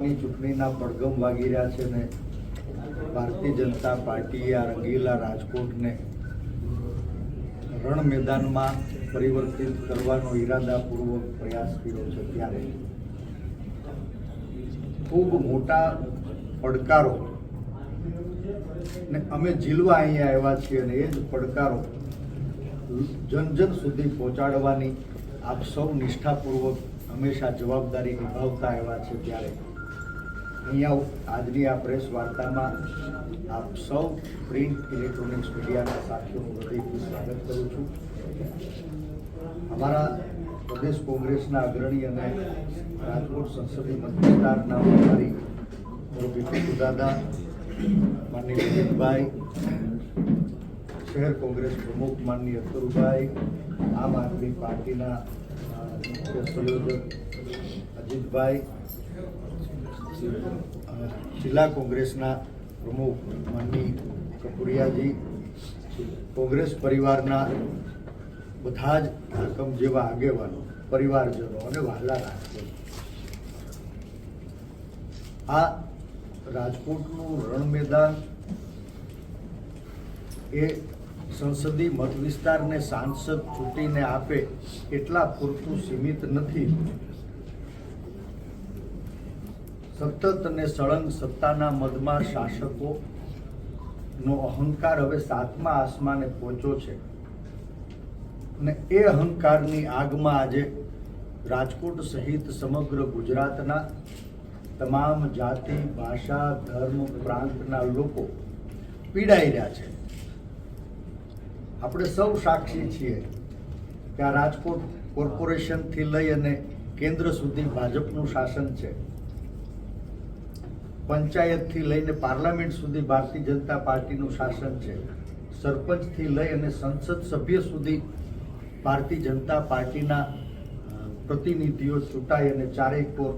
ચૂંટણીના પડઘમ વાગી રહ્યા છે ને ભારતીય જનતા પાર્ટીએ આ રંગીલા રાજકોટને રણ મેદાનમાં પરિવર્તિત કરવાનો ઈરાદાપૂર્વક પ્રયાસ કર્યો છે ત્યારે ખૂબ મોટા પડકારો ને અમે ઝીલવા અહીંયા આવ્યા છીએ અને એ જ પડકારો જન સુધી પહોંચાડવાની આપ સૌ નિષ્ઠાપૂર્વક હંમેશા જવાબદારી નિભાવતા આવ્યા છે ત્યારે અહીંયા આજની આ પ્રેસ વાર્તામાં આપ સૌ પ્રિન્ટ ઇલેક્ટ્રોનિક્સ મીડિયાના સાથીઓનું હૃદયથી સ્વાગત કરું છું. અમારા પ્રદેશ કોંગ્રેસના અગ્રણી અને રાજકોટ સંસદીય મતવિસ્તારના પ્રભારી બિપિન દાદા, માનનીય વિજયભાઈ, શહેર કોંગ્રેસ પ્રમુખ માનનીય અતુલભાઈ, આમ આદમી પાર્ટીના મુખ્ય સંયોજક અજીતભાઈ, જિલ્લા કોંગ્રેસના પ્રમુખ માનની કપુરિયાજી, કોંગ્રેસ પરિવારના બધા જ રકમ જેવા આગેવાનો, પરિવારજનો અને વહાલા રાજકોટ, આ રાજકોટનું રણ મેદાન એ સંસદીય મત વિસ્તારને સાંસદ ચૂંટીને આપે એટલા પૂરતું સીમિત નથી. સતત અને સળંગ સત્તાના મદમાં શાસકોનો અહંકાર હવે 7મા આસમાને પહોંચ્યો છે અને એ અહંકારની આગમાં આજે રાજકોટ સહિત સમગ્ર ગુજરાતના તમામ જાતિ, ભાષા, ધર્મ, પ્રાંતના લોકો પીડાઈ રહ્યા છે. આપણે સૌ સાક્ષી છીએ કે આ રાજકોટ કોર્પોરેશનથી લઈ અને કેન્દ્ર સુધી ભાજપનું શાસન છે. પંચાયતથી લઈને પાર્લામેન્ટ સુધી ભારતીય જનતા પાર્ટીનું શાસન છે. સરપંચથી લઈ અને સંસદ સભ્ય સુધી ભારતીય જનતા પાર્ટીના પ્રતિનિધિઓ ચૂંટાઈ અને ચારેય કોર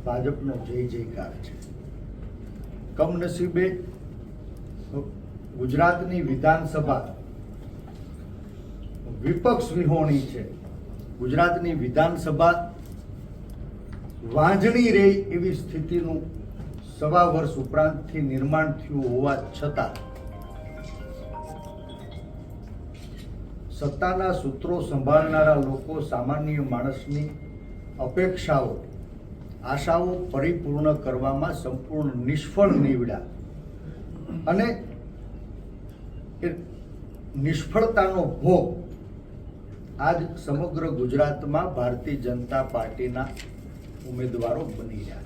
ભાજપનો જય જયકાર છે. કમનસીબે ગુજરાતની વિધાનસભા વિપક્ષ વિહોણી છે. ગુજરાતની વિધાનસભા વાંઝણી રહે એવી સ્થિતિનું 1.25 વર્ષ ઉપરાંતથી નિર્માણ થયું હોવા છતાં સત્તાના સૂત્રો સંભાળનારા લોકો સામાન્ય માણસની અપેક્ષાઓ, આશાઓ પરિપૂર્ણ કરવામાં સંપૂર્ણ નિષ્ફળ નીવડ્યા અને એ નિષ્ફળતાનો ભોગ આજ સમગ્ર ગુજરાતમાં ભારતીય જનતા પાર્ટીના ઉમેદવારો બની રહ્યા છે.